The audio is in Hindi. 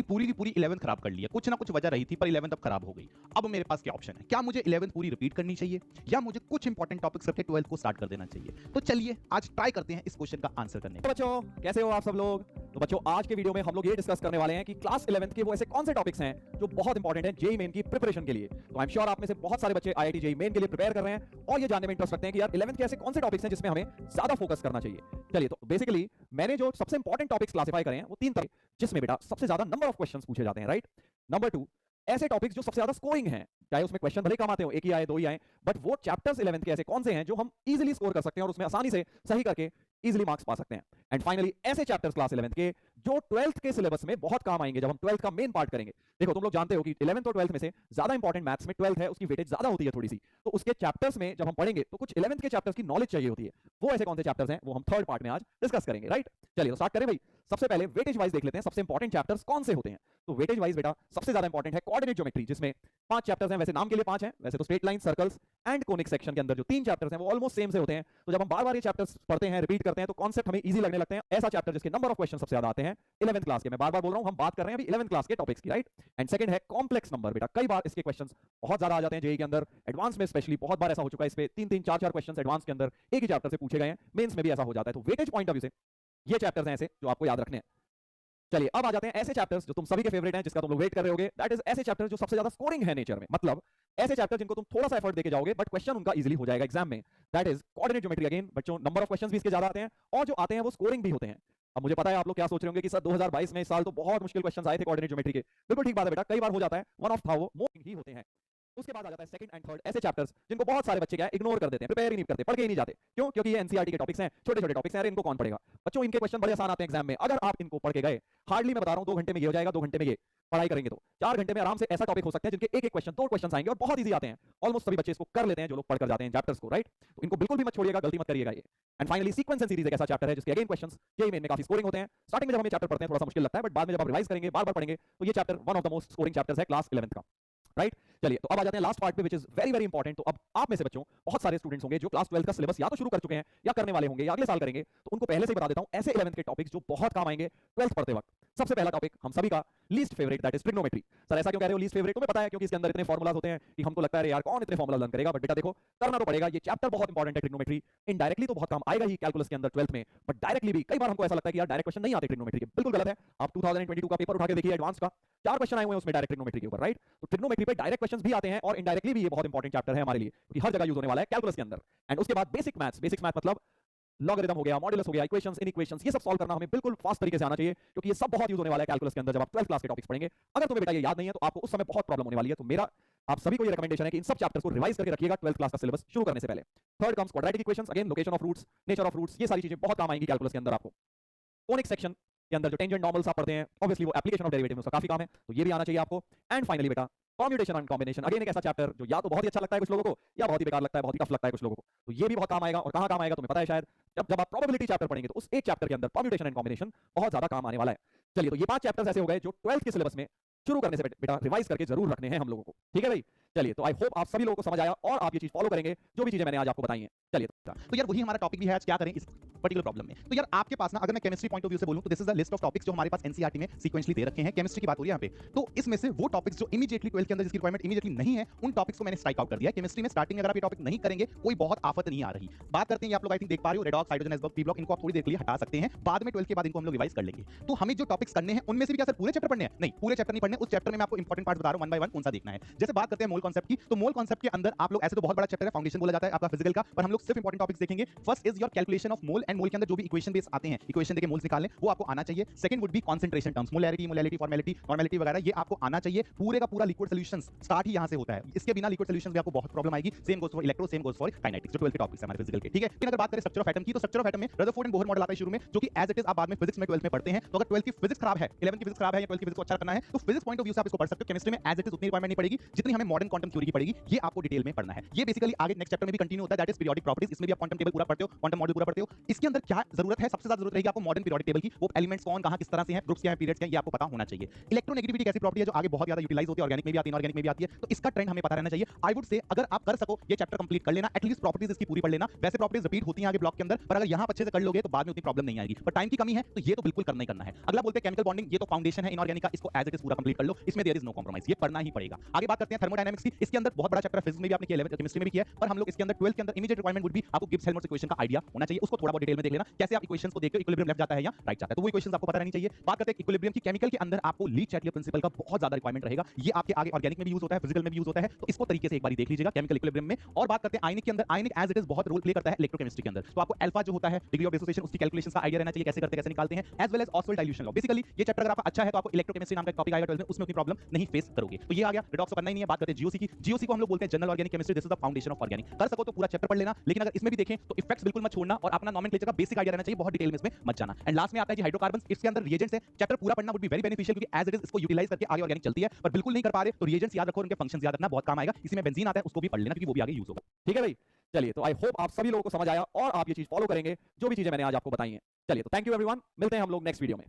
पूरी की पूरी 11th खराब कर ली है, कुछ ना कुछ वजह रही थी पर 11th अब खराब हो गई। अब मेरे पास क्या ऑप्शन है? क्या मुझे 11th पूरी रिपीट करनी चाहिए या मुझे कुछ इंपॉर्टेंट टॉपिक्स रख के 12th को स्टार्ट कर देना चाहिए? तो चलिए आज ट्राई करते हैं इस क्वेश्चन का आंसर करने का। बच्चों कैसे हो आप सब लोग? तो बच्चों आज के वीडियो में हम लोग ये डिस्कस करने वाले हैं कि क्लास 11th के वो ऐसे कौन से टॉपिक्स हैं जो बहुत इंपॉर्टेंट हैं जेईई मेन की प्रिपरेशन के लिए। तो आई एम श्योर आप में से बहुत सारे बच्चे आईआईटी जेईई मेन के लिए प्रिपेयर कर रहे हैं और ये जानने में इंटरेस्ट रखते हैं कि यार 11th के ऐसे कौन से टॉपिक्स हैं जिसमें हमें ज्यादा फोकस करना चाहिए। चलिए तो बेसिकली मैंने जो सबसे इंपॉर्टेंट टॉपिक्स क्लासिफाई करे हैं वो 3 तरह, जिसमें बेटा सबसे ज्यादा नंबर ऑफ क्वेश्चंस पूछे जाते हैं, राइट। नंबर 2 ऐसे टॉपिक्स जो सबसे ज्यादा स्कोरिंग हैं, चाहे उसमें क्वेश्चन भले कम आते हो, एक ही आए दो ही आए, बट वो चैप्टर्स 11th के ऐसे कौन से हैं जो हम इजीली स्कोर कर सकते हैं और उसमें आसानी से सही करके इजीली मार्क्स पा सकते हैं। एंड फाइनली ऐसे चैप्टर्स क्लास 11th के जो 12th के सिलेबस में बहुत काम आएंगे जब हम 12th का मेन पार्ट करेंगे। देखो तुम लोग जानते हो कि 11th और 12th में से ज्यादा इंपॉर्टेंट मैथ्स में 12th है, उसकी वेटेज ज्यादा होती है थोड़ी सी, तो उसके चैप्टर्स में जब हम पढ़ेंगे तो कुछ 11th के चैप्टर्स की नॉलेज चाहिए होती है। वो ऐसे कौन से चैप्टर्स हैं वो हम थर्ड पार्ट में आज डिस्कस करेंगे, राइट। चलिए तो स्टार्ट करें भाई। सबसे पहले वेटेज वाइज देख लेते हैं सबसे इंपॉर्टेंट चैप्टर्स कौन से होते हैं। तो वेटेज वाइज बेटा सबसे ज्यादा इंपॉर्टेंट है कोऑर्डिनेट ज्योमेट्री, जिसमें 5 चैप्टर्स हैं, वैसे नाम के लिए 5 हैं, वैसे तो straight line, circles and conic section के अंदर जो 3 चैप्टर्स हैं वो ऑलमोस्ट सेम से होते हैं। तो जब हम बार-बार ये चैप्टर्स पढ़ते हैं, रिपीट करते हैं, तो कॉन्सेप्ट हमें इजी लगने लगते हैं। ऐसा चैप्टर जिसके नंबर ऑफ क्वेश्चन सबसे ज्यादा आते हैं 11th क्लास के, मैं बार-बार बोल रहा हूं, हम बात कर रहे हैं अभी 11th क्लास के टॉपिक्स की, राइट। एंड सेकंड है कॉम्प्लेक्स नंबर, बेटा कई बार इसके क्वेश्चंस बहुत ज्यादा आ जाते हैं जेईई के अंदर, एडवांस में स्पेशली बहुत बार ऐसा हो चुका है, इस पे 3-3 4-4 क्वेश्चंस एडवांस के अंदर एक ही चैप्टर से पूछे गए हैं, मेंस में भी ऐसा हो जाता है। तो वेटेज पॉइंट ऑफ व्यू से ये चैप्टर्स हैं ऐसे जो आपको याद रखने हैं। चलिए अब आ जाते हैं ऐसे चैप्टर्स जो तुम सभी के फेवरेट हैं, जिसका तुम लोग वेट कर रहे होगे, दैट इज ऐसे चैप्टर्स जो सबसे ज्यादा स्कोरिंग है नेचर में, मतलब ऐसे चैप्टर जिनको तुम थोड़ा सा एफर्ट देके जाओगे बट क्वेश्चन उनका इजीली हो जाएगा एग्जाम में। That is coordinate geometry. Again बच्चों नंबर ऑफ क्वेश्चंस भी इसके ज्यादा आते हैं और जो आते हैं वो स्कोरिंग भी होते हैं। अब मुझे पता है आप लोग क्या सोच रहे होंगे कि सर 2022 में इस साल तो बहुत मुश्किल क्वेश्चंस आए थे कोऑर्डिनेट ज्योमेट्री के। बिल्कुल ठीक बात है बेटा, कई बार हो जाता है, वन ऑफ था वो मोस्ट ही होते हैं। उसके बाद आ जाता है सेकंड एंड थर्ड ऐसे चैप्टर्स जिनको बहुत सारे बच्चे क्या इग्नोर कर देते हैं, प्रिपेयर ही नहीं करते, पढ़ के ही नहीं जाते। क्यों? क्योंकि ये एनसीईआरटी के टॉपिक्स हैं, छोटे छोटे टॉपिक्स हैं, अरे इनको कौन पढ़ेगा। बच्चों इनके क्वेश्चन बड़े आसान आते हैं एग्जाम में, अगर आप इनको पढ़ के गए, हार्डली मैं बता रहा हूं 2 घंटे में ये हो जाएगा, 2 घंटे में ये पढ़ाई करेंगे तो 4 घंटे में आराम से ऐसा टॉपिक हो सकते हैं जिनके एक एक क्वेश्चन 2 क्वेश्चन आएंगे और बहुत इजी आते हैं। ऑलमोस्ट सभी बच्चे इसको कर लेते हैं जो लोग पढ़कर जाते हैं चैप्टर्स को, राइट। तो इनको बिल्कुल भी मत छोड़िएगा, गलती मत करिएगा ये। And finally sequence and series एक ऐसा चैप्टर है जिसके अगेन क्वेश्चंस जेईई मेन में काफी स्कोरिंग होते हैं। स्टार्टिंग में जब हम ये चैप्टर पढ़ते हैं थोड़ा सा मुश्किल लगता है, बट बाद में जब आप रिवाइज करेंगे, बार-बार पढ़ेंगे, तो ये chapter one of the most scoring chapters है क्लास 11th का, राइट। चलिए तो अब आ जाते हैं लास्ट पार्ट पे, which is very very important. तो अब आप में से बच्चों बहुत सारे स्टूडेंट्स होंगे जो क्लास 12th का सिलेबस या तो शुरू कर चुके हैं या करने वाले होंगे या अगले साल करेंगे, तो उनको पहले से ही बता देता हूं ऐसे 11th के टॉपिक्स जो बहुत काम आएंगे 12th पढ़ते वक्त। सबसे पहला टॉपिक हम सभी का least favourite, that is trigonometry. Sir ऐसा क्यों कह रहे हो लीस्ट फेवरेट? तुम्हें पता है क्योंकि इसके अंदर इतने फॉर्मूलाज होते हैं कि हमको लगता है यार कौन इतने फॉर्मूला लर्न करेगा, बट बेटा देखो करना तो पड़ेगा, ये चैप्टर बहुत इंपॉर्टेंट है ट्रिग्नोमेट्री। इनडायरेक्टली तो बहुत काम आएगा ही कैलकुलस के अंदर 12th में, बट डायरेक्टली भी कई बार हमको ऐसा लगता है कि यार डायरेक्ट क्वेश्चन नहीं आते ट्रिग्नोमेट्री के। बिल्कुल गलत है। आप 2022 का पेपर उठा के देखिए एडवांस का, 4 क्वेश्चन आए हुए हैं उसमें डायरेक्ट ट्रिग्नोमेट्री के ऊपर, राइट। तो ट्रिग्नोमेट्री पे डायरेक्ट क्वेश्चंस भी आते हैं और इनडायरेक्टली भी ये बहुत इंपॉर्टेंट चैप्टर है हमारे लिए क्योंकि हर जगह यूज होने वाला है कैलकुलस के अंदर। एंड उसके बाद बेसिक मैथ्स, बेसिक मैथ मतलब लॉगरिथम हो गया, मॉड्यूलस हो गया, इक्वेशंस, इनइक्वेशंस, ये सब सॉल्व करना हमें बिल्कुल फास्ट तरीके से आना चाहिए क्योंकि ये सब बहुत यूज होने वाला है कैलकुलस के अंदर जब आप 12th क्लास के टॉपिक्स पढ़ेंगे। अगर तुम्हें बेटा ये याद नहीं है तो आपको उस समय बहुत प्रॉब्लम होने वाली है। तो मेरा आप सभी को ये रिकमेंडेशन है कि इन सब चैप्टर्स को रिवाइज करके रखिएगा 12th क्लास का सिलेबस शुरू करने से पहले। Third comes quadratic equations, again location of roots, nature of roots, ये सारी चीजें बहुत काम आएंगी कैलकुलस के अंदर आपको। कोनिक सेक्शन के अंदर जो टेंजेंट नॉर्मल्स आप पढ़ते हैं, ऑब्वियसली वो एप्लीकेशन ऑफ डेरिवेटिव में उसका काफी काम है, तो ये भी आना चाहिए आपको। एंड फाइनली बेटा कॉम्प्यूटेशन एंड कॉम्बिनेशन, अगेन एक ऐसा चैप्टर जो या तो बहुत ही अच्छा लगता है कुछ लोगों को या बहुत ही बेकार लगता है, बहुत ही टफ लगता है कुछ लोगों को, तो ये भी बहुत काम आएगा। और कहां काम आएगा तुम्हें पता है शायद, जब आप प्रोबेबिलिटी चैप्टर पढ़ेंगे तो उस एक चैप्टर के अंदर परम्यूटेशन एंड कॉम्बिनेशन बहुत ज्यादा काम आने वाला है। चलिए तो ये 5 चैप्टर्स ऐसे हो गए जो 12th के सिलेबस में शुरू करने से बेटा रिवाइज करके जरूर रखने हैं हम लोगों को, ठीक है भाई। चलिए तो आई होप आप सभी लोगों को समझ आया और आप ये चीज फॉलो करेंगे जो भी चीजें मैंने आज आपको बताई हैं। चलिए तो यार वही हमारा टॉपिक भी है आज, क्या करें इस पर्टिकुलर प्रॉब्लम में। तो यार आपके पास ना, अगर मैं केमिस्ट्री पॉइंट ऑफ व्यू से बोलूं तो this is the list of topics जो हमारे पास एनसीईआरटी में सीक्वेंशियली दे रखे हैं। केमिस्ट्री की बात हो रही है यहाँ पे, तो इसमें से वो टॉपिक्स जो इमीडिएटली 12th के अंदर जिसकी रिक्वायरमेंट इमीडिएटली नहीं है, उन टॉपिक्स को मैंने स्ट्राइक आउट कर दिया। केमिस्ट्री में स्टार्टिंग में अगर आप ये टॉपिक नहीं करेंगे कोई बहुत आफत नहीं आ रही। बात करते हैं, आप लोग आई थिंक देख पा रहे हो, रेडॉक्स, हाइड्रोजन, एसबर्ग, पी ब्लॉक, इनको आप थोड़ी देर के लिए हटा सकते हैं, बाद में 12th के बाद इनको हम लोग रिवाइज कर लेंगे। तो हमें जो टॉपिक्स करने हैं उनमें से भी क्या सर पूरे चैप्टर पढ़ने हैं? नहीं, पूरे चैप्टर नहीं पढ़ने, उस चैप्टर में मैं आपको इंपॉर्टेंट पार्ट बता रहा हूं, 1 बाय 1 कौन सा देखना है। जैसे बात करते हैं मोल कॉन्सेप्ट की, तो मोल कॉन्सेप्ट के अंदर आप लोग, ऐसे तो बहुत बड़ा चैप्टर है, फाउंडेशन बोला जाता है आपका फिजिकल का, पर हम लोग सिर्फ इंपॉर्टेंट टॉपिक्स देखेंगे। First is your calculation of mole, and मोल के अंदर जो भी इक्वेशन बेस आते हैं, इक्वेशन देके मोल्स निकालने, वो आपको आना चाहिए। Second would be concentration terms, molarity, molality, formality, normality वगैरह, ये आपको आना चाहिए। पूरे का पूरा लिक्विड सॉल्यूशंस स्टार्ट ही यहां से होता है, इसके बिना लिक्विड सॉल्यूशंस में आपको बहुत प्रॉब्लम आएगी। Same goes for electro, same goes for kinetics, जो 12th के टॉपिक्स है हमारे फिजिकल के, ठीक है। फिर अगर बात करें स्ट्रक्चर ऑफ एटम की, तो स्ट्रक्चर ऑफ एटम में रदरफोर्ड एंड बोहर मॉडल आता है शुरू में, जो कि एज इट इज आप बाद में फिजिक्स में 12th में पढ़ते हैं। तो अगर 12th की फिजिक्स खराब है, 11th की फिजिक्स खराब है या 12th की फिजिक्स को अच्छा करना है, तो फिजिक्स पॉइंट ऑफ व्यू से आप इसको पढ़ सकते हो। केमिस्ट्री में एज इट इज उतनी रिक्वायरमेंट नहीं पड़ेगी जितनी हमें मॉडर्न मॉडर्न क्वांटम थ्योरी की पड़ेगी, ये आपको डिटेल में पढ़ना है। ये बेसिकली आगे नेक्स्ट चैप्टर में भी कंटिन्यू होता है, दैट इज पीरियोडिक प्रॉपर्टीज। इसमें भी आप क्वांटम टेबल पूरा पढ़ते हो, क्वांटम मॉडल पूरा पढ़ते हो। इसके अंदर क्या जरूरत है, सबसे ज्यादा जरूरत रहेगी आपको मॉडर्न पीरियोडिक टेबल की। वो एलिमेंट्स कौन कहां किस तरह से हैं, ग्रुप्स क्या हैं, पीरियड्स क्या हैं, ये आपको पता होना चाहिए। इलेक्ट्रोनेगेटिविटी कैसी प्रॉपर्टी है जो आगे बहुत ज्यादा यूटिलाइज होती है, ऑर्गेनिक में भी आती है, इनऑर्गेनिक में भी आती है, तो इसका ट्रेंड हमें पता रहना चाहिए। आई वुड से अगर आप कर सको ये चैप्टर कंप्लीट कर लेना, एटलीस्ट प्रॉपर्टीज इसकी पूरी पढ़ लेना। वैसे प्रॉपर्टीज रिपीट होती हैं आगे ब्लॉक के अंदर, पर अगर यहां अच्छे से कर लोगे तो बाद में उतनी प्रॉब्लम नहीं आएगी। पर टाइम की कमी है तो ये तो बिल्कुल करना ही करना है। अगला बोलते हैं केमिकल बॉन्डिंग, ये तो फाउंडेशन है इनऑर्गेनिक का, इसको एज इट इज पूरा कंप्लीट कर लो, इसमें देयर इज नो कॉम्प्रोमाइज, ये पढ़ना ही पड़ेगा। आगे बात करते हैं थर्मोडायनामिक्स की। इसके अंदर बहुत बड़ा चैप्टर फिजिक्स में भी आपने किया, 11th केमिस्ट्री में भी किया है, पर हम लोग इसके अंदर 12th के अंदर इमीडिएट रिक्वायरमेंट वुड भी आपको गिब्स हेल्महोल्ट्ज इक्वेशन का आईडिया होना चाहिए, उसको थोड़ा बहुत डिटेल में देख लेना, कैसे आप इक्वेशंस को देखते हो, इक्विलिब्रियम लेफ्ट जाता है या राइट जाता है, तो वो इक्वेशंस आपको पता रहनी चाहिए। बात करते हैं इक्विलिब्रियम की। केमिकल के अंदर आपको लीच-चैटलियर प्रिंसिपल का बहुत ज्यादा रिक्वायरमेंट रहेगा, ये आपके आगे ऑर्गेनिक में भी यूज होता है, फिजिकल में भी यूज होता है, तो इसको तरीके से एक बार देख लीजिएगा केमिकल इक्विलिब्रियम में। और बात करते हैं आयनिक के अंदर, आयनिक एज इट इज बहुत रोल प्ले करता है इलेक्ट्रोकेमिस्ट्री के अंदर, तो आपको अल्फा जो होता है डिग्री ऑफ डिसोसिएशन, उसकी कैलकुलेशंस का आईडिया रहना चाहिए, कैसे करते हैं कैसे निकालते हैं, as well as Ostwald dilution law. Basically ये चैप्टर अगर आपका अच्छा है तो आपको इलेक्ट्रोकेमिस्ट्री नाम का टॉपिक आएगा 12th में, उसमें उतनी प्रॉब्लम नहीं फेस करोगे। तो ये आ गया, रिडॉक्स तो करना ही नहीं है। बात करते हैं जीओसी की। जीओसी को हम लोग बोलते हैं general organic chemistry, this is the foundation of organic. कर सको तो पूरा चैप्टर पढ़ लेना, लेकिन अगर इसमें भी देखें तो इफेक्ट्स बिल्कुल मत छोड़ना और अपना नॉमेनक्लेचर का बेसिक आईडिया रहना चाहिए, बहुत डिटेल में इसमें मत जाना। एंड लास्ट में आता है जी हाइड्रोकार्बन्स, इसके अंदर रिएजेंट्स है, चैप्टर पूरा पढ़ना वुड बी वेरी बेनिफिशियल, क्योंकि एज इट इज इसको यूटिलाइज करके आगे ऑर्गेनिक चलती है, पर बिल्कुल नहीं कर पा रहे तो रिएजेंट्स याद रखो, उनके फंक्शंस याद रखना, बहुत काम आएगा। इसी में बेंजीन आता है, उसको भी पढ़ लेना क्योंकि वो भी आगे यूज होगा। ठीक है भाई, चलिए तो आई होप आप सभी लोगों को समझ आया और आप ये चीज फॉलो करेंगे जो भी चीजें मैंने आज आपको बताई हैं। चलिए तो थैंक यू एवरीवन, मिलते हैं हम लोग नेक्स्ट वीडियो में।